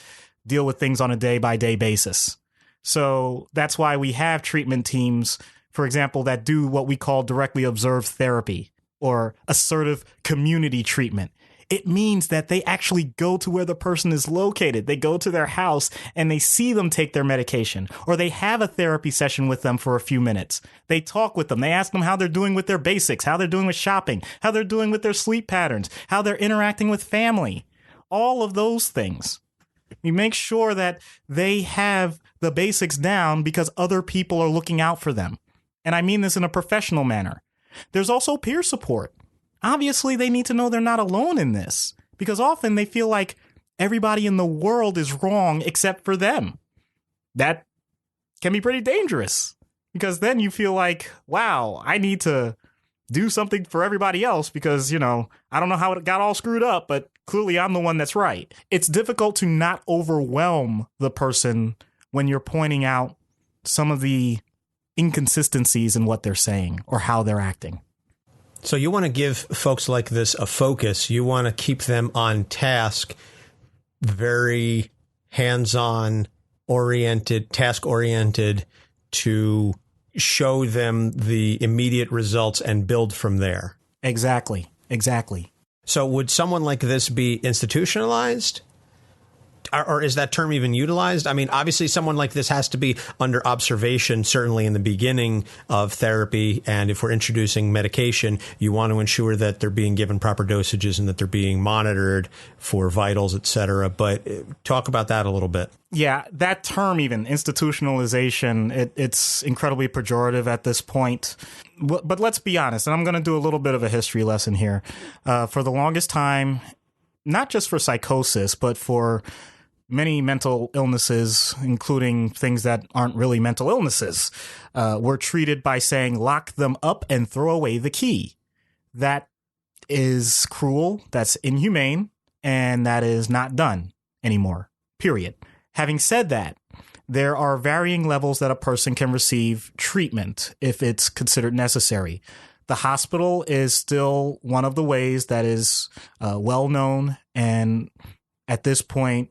deal with things on a day-by-day basis. So that's why we have treatment teams, for example, that do what we call directly observed therapy or assertive community treatment. It means that they actually go to where the person is located. They go to their house and they see them take their medication, or they have a therapy session with them for a few minutes. They talk with them. They ask them how they're doing with their basics, how they're doing with shopping, how they're doing with their sleep patterns, how they're interacting with family, all of those things. We make sure that they have the basics down because other people are looking out for them. And I mean this in a professional manner. There's also peer support. Obviously, they need to know they're not alone in this, because often they feel like everybody in the world is wrong except for them. That can be pretty dangerous, because then you feel like, wow, I need to do something for everybody else because, I don't know how it got all screwed up, but clearly I'm the one that's right. It's difficult to not overwhelm the person when you're pointing out some of the inconsistencies in what they're saying or how they're acting. So you want to give folks like this a focus. You want to keep them on task, very hands-on oriented, task-oriented, to show them the immediate results and build from there. Exactly. So would someone like this be institutionalized? Or is that term even utilized? I mean, obviously, someone like this has to be under observation, certainly in the beginning of therapy. And if we're introducing medication, you want to ensure that they're being given proper dosages and that they're being monitored for vitals, et cetera. But talk about that a little bit. Yeah, that term, even institutionalization, it's incredibly pejorative at this point. But let's be honest, and I'm going to do a little bit of a history lesson here. For the longest time, not just for psychosis, but for many mental illnesses, including things that aren't really mental illnesses, were treated by saying, lock them up and throw away the key. That is cruel, that's inhumane, and that is not done anymore, period. Having said that, there are varying levels that a person can receive treatment if it's considered necessary. The hospital is still one of the ways that is well known and at this point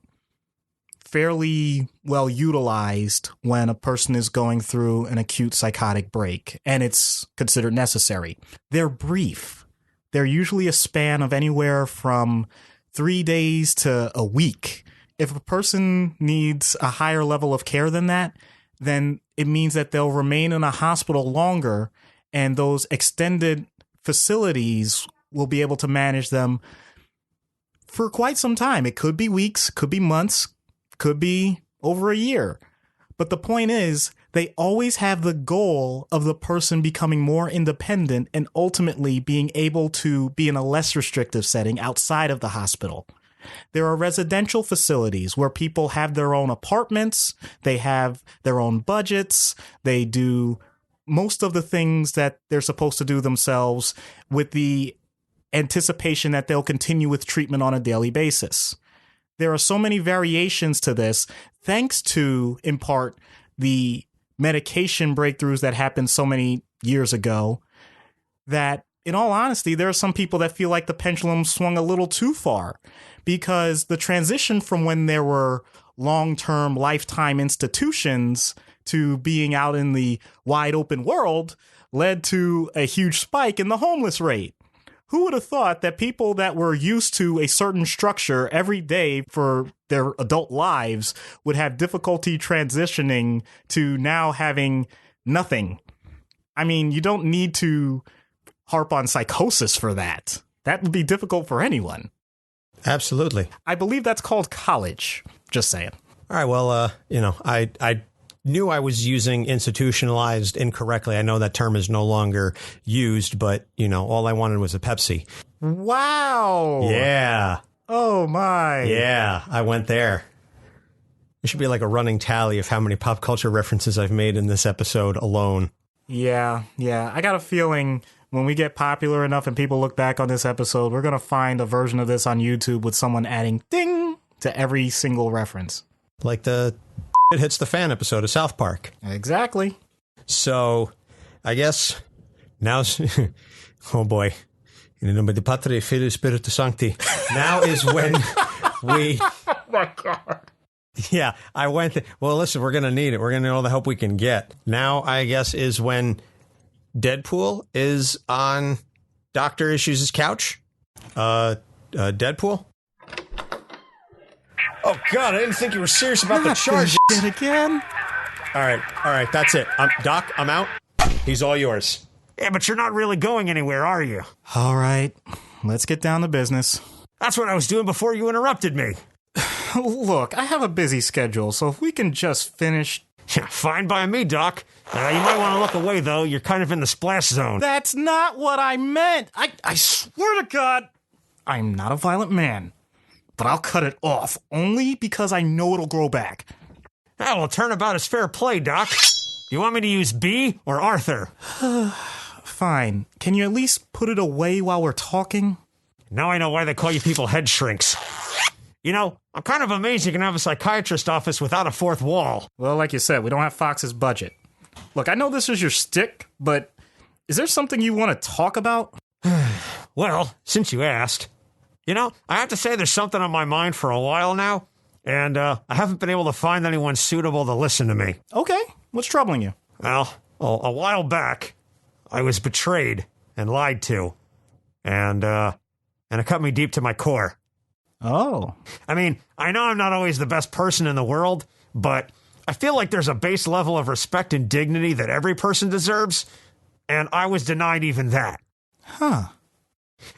fairly well utilized when a person is going through an acute psychotic break and it's considered necessary. They're brief. They're usually a span of anywhere from 3 days to a week. If a person needs a higher level of care than that, then it means that they'll remain in a hospital longer, and those extended facilities will be able to manage them for quite some time. It could be weeks, could be months, could be over a year. But the point is, they always have the goal of the person becoming more independent and ultimately being able to be in a less restrictive setting outside of the hospital. There are residential facilities where people have their own apartments, they have their own budgets, they do most of the things that they're supposed to do themselves with the anticipation that they'll continue with treatment on a daily basis. There are so many variations to this, thanks to, in part, the medication breakthroughs that happened so many years ago, that, in all honesty, there are some people that feel like the pendulum swung a little too far, because the transition from when there were long-term lifetime institutions to being out in the wide open world led to a huge spike in the homeless rate. Who would have thought that people that were used to a certain structure every day for their adult lives would have difficulty transitioning to now having nothing? I mean, you don't need to harp on psychosis for that. That would be difficult for anyone. Absolutely. I believe that's called college. Just saying. All right. Well, I knew I was using institutionalized incorrectly. I know that term is no longer used, but, all I wanted was a Pepsi. Wow. Yeah. Oh, my. Yeah, I went there. It should be like a running tally of how many pop culture references I've made in this episode alone. Yeah. I got a feeling when we get popular enough and people look back on this episode, we're going to find a version of this on YouTube with someone adding ding to every single reference. Like the It Hits the Fan episode of South Park. Exactly. So, I guess now's... oh, boy. In nome di Patria, Filii, Spiritus Sancti. Now is when we... Oh, my God. Yeah, I went... Well, listen, we're going to need it. We're going to need all the help we can get. Now, I guess, is when Deadpool is on Dr. Issues' couch. Deadpool? Oh, God, I didn't think you were serious about the charges. Again? All right, that's it. Doc, I'm out. He's all yours. Yeah, but you're not really going anywhere, are you? All right, let's get down to business. That's what I was doing before you interrupted me. Look, I have a busy schedule, so if we can just finish... Yeah, fine by me, Doc. You might want to look away, though. You're kind of in the splash zone. That's not what I meant. I swear to God, I'm not a violent man. But I'll cut it off, only because I know it'll grow back. Well, turnabout is fair play, Doc. You want me to use B or Arthur? Fine. Can you at least put it away while we're talking? Now I know why they call you people head shrinks. I'm kind of amazed you can have a psychiatrist office without a fourth wall. Well, like you said, we don't have Fox's budget. Look, I know this is your shtick, but is there something you want to talk about? Well, since you asked... I have to say there's something on my mind for a while now, and I haven't been able to find anyone suitable to listen to me. Okay, what's troubling you? Well, a while back, I was betrayed and lied to, and it cut me deep to my core. Oh. I mean, I know I'm not always the best person in the world, but I feel like there's a base level of respect and dignity that every person deserves, and I was denied even that. Huh.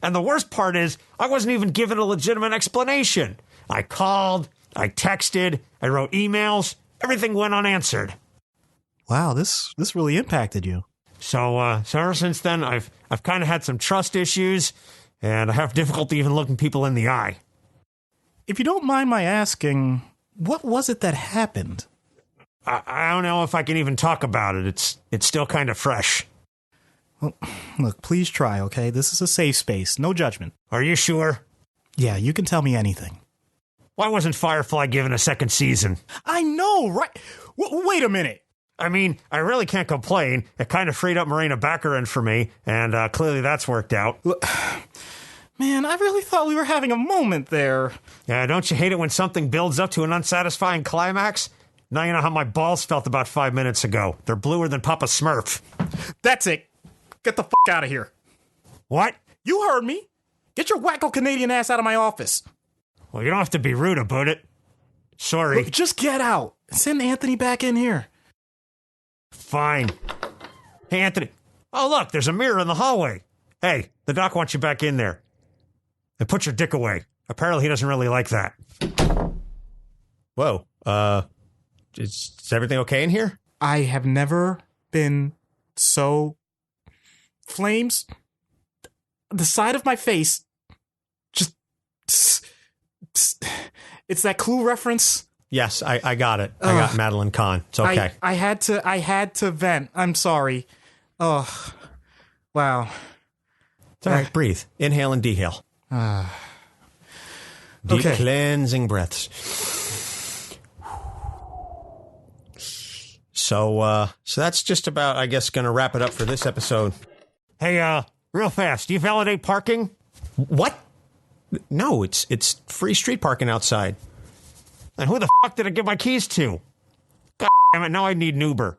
And the worst part is, I wasn't even given a legitimate explanation. I called, I texted, I wrote emails, everything went unanswered. Wow, this really impacted you. So ever since then, I've kind of had some trust issues, and I have difficulty even looking people in the eye. If you don't mind my asking, what was it that happened? I don't know if I can even talk about it. It's still kind of fresh. Well, look, please try, okay? This is a safe space. No judgment. Are you sure? Yeah, you can tell me anything. Why wasn't Firefly given a second season? I know, right? Wait a minute. I mean, I really can't complain. It kind of freed up Morena Baccarin for me, and clearly that's worked out. Man, I really thought we were having a moment there. Yeah, don't you hate it when something builds up to an unsatisfying climax? Now you know how my balls felt about 5 minutes ago. They're bluer than Papa Smurf. That's it. Get the out of here. What? You heard me. Get your wacko Canadian ass out of my office. Well, you don't have to be rude about it. Sorry. Look, just get out. Send Anthony back in here. Fine. Hey, Anthony. Oh, look, there's a mirror in the hallway. Hey, the doc wants you back in there. And put your dick away. Apparently he doesn't really like that. Whoa. Is everything okay in here? I have never been so... Flames... The side of my face... Just... It's that Clue reference. Yes, I got it. I got Madeline Kahn. It's okay. I had to vent. I'm sorry. Oh, wow. It's all right. Breathe. Inhale and dehail. Deep cleansing breaths. So that's just about, I guess, going to wrap it up for this episode. Hey, real fast, do you validate parking? What? No, it's free street parking outside. And who the fuck did I give my keys to? God damn it, now I need an Uber.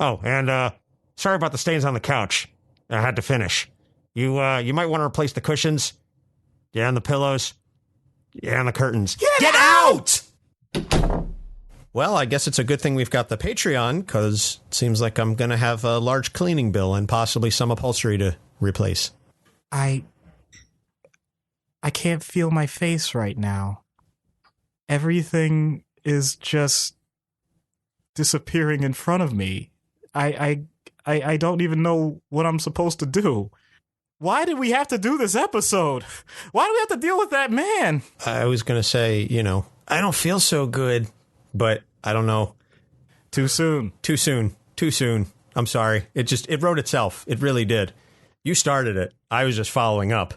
Oh, and sorry about the stains on the couch. I had to finish. You might want to replace the cushions. Yeah, and the pillows. Yeah, and the curtains. Get out! Well, I guess it's a good thing we've got the Patreon, because it seems like I'm going to have a large cleaning bill and possibly some upholstery to replace. I can't feel my face right now. Everything is just disappearing in front of me. I don't even know what I'm supposed to do. Why did we have to do this episode? Why do we have to deal with that man? I was going to say, I don't feel so good, but I don't know. Too soon. Too soon. I'm sorry. It wrote itself. It really did. You started it. I was just following up.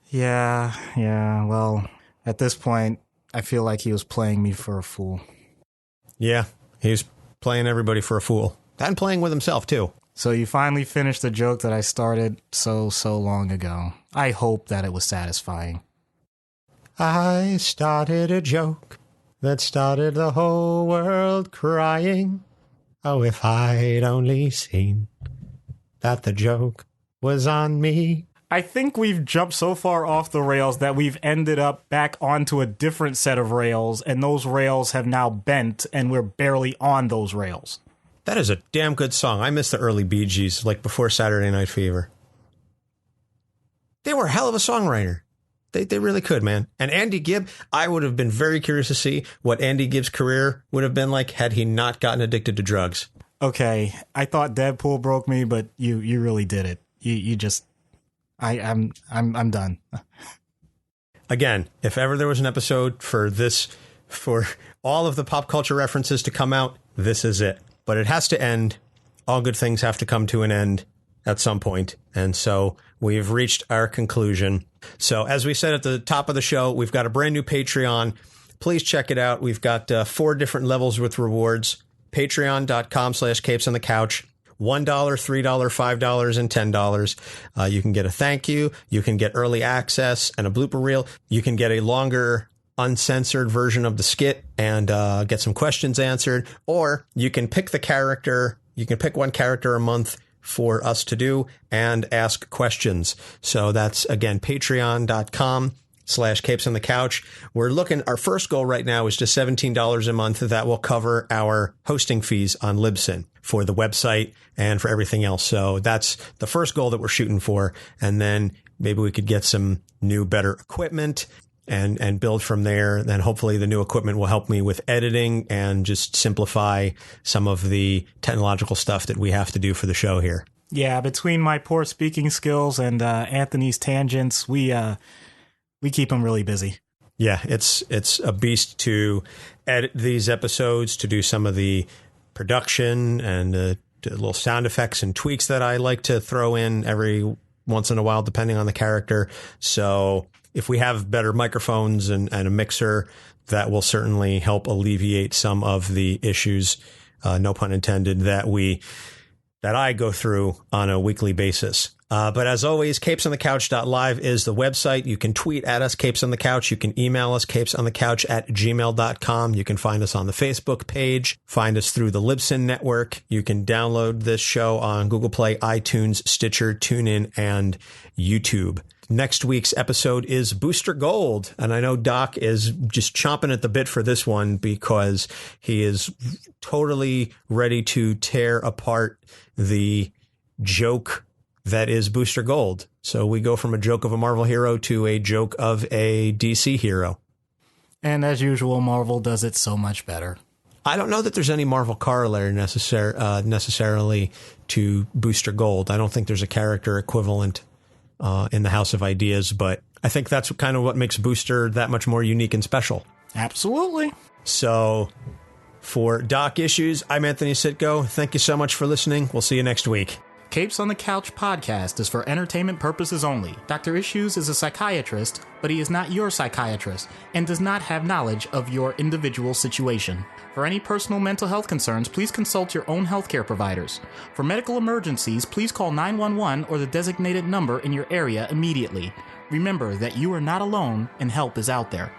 Yeah. Well, at this point, I feel like he was playing me for a fool. Yeah, he was playing everybody for a fool. And playing with himself, too. So you finally finished the joke that I started so long ago. I hope that it was satisfying. I started a joke that started the whole world crying. Oh, if I'd only seen that the joke was on me. I think we've jumped so far off the rails that we've ended up back onto a different set of rails, and those rails have now bent, and we're barely on those rails. That is a damn good song. I miss the early Bee Gees, like before Saturday Night Fever. They were a hell of a songwriter. They really could, man. And Andy Gibb, I would have been very curious to see what Andy Gibb's career would have been like had he not gotten addicted to drugs. Okay, I thought Deadpool broke me, but you really did it. You just... I'm done. Again, if ever there was an episode for all of the pop culture references to come out, this is it. But it has to end. All good things have to come to an end at some point. And so we've reached our conclusion. So as we said at the top of the show, we've got a brand new Patreon. Please check it out. We've got 4 different levels with rewards. Patreon.com/capes on the couch. $1, $3, $5, and $10. You can get a thank you. You can get early access and a blooper reel. You can get a longer, uncensored version of the skit and get some questions answered. Or you can pick the character. You can pick one character a month for us to do and ask questions. So that's, again, patreon.com/capes on the couch. We're looking, our first goal right now is just $17 a month. That will cover our hosting fees on Libsyn for the website and for everything else. So that's the first goal that we're shooting for. And then maybe we could get some new, better equipment and build from there. Then hopefully the new equipment will help me with editing and just simplify some of the technological stuff that we have to do for the show here. Yeah, between my poor speaking skills and Anthony's tangents, we keep him really busy. Yeah, it's a beast to edit these episodes, to do some of the production and the little sound effects and tweaks that I like to throw in every once in a while, depending on the character. So if we have better microphones and a mixer, that will certainly help alleviate some of the issues, no pun intended, that I go through on a weekly basis. But as always, capesonthecouch.live is the website. You can tweet at us, Capes on the Couch. You can email us, capesonthecouch@gmail.com. You can find us on the Facebook page. Find us through the Libsyn network. You can download this show on Google Play, iTunes, Stitcher, TuneIn, and YouTube. Next week's episode is Booster Gold. And I know Doc is just chomping at the bit for this one because he is totally ready to tear apart the joke that is Booster Gold. So we go from a joke of a Marvel hero to a joke of a DC hero. And as usual, Marvel does it so much better. I don't know that there's any Marvel corollary necessarily to Booster Gold. I don't think there's a character equivalent in the House of Ideas, but I think that's kind of what makes Booster that much more unique and special. Absolutely. So for Doc Issues, I'm Anthony Sitko. Thank you so much for listening. We'll see you next week. Capes on the Couch podcast is for entertainment purposes only. Dr. Issues is a psychiatrist, but he is not your psychiatrist and does not have knowledge of your individual situation. For any personal mental health concerns, please consult your own healthcare providers. For medical emergencies, please call 911 or the designated number in your area immediately. Remember that you are not alone and help is out there.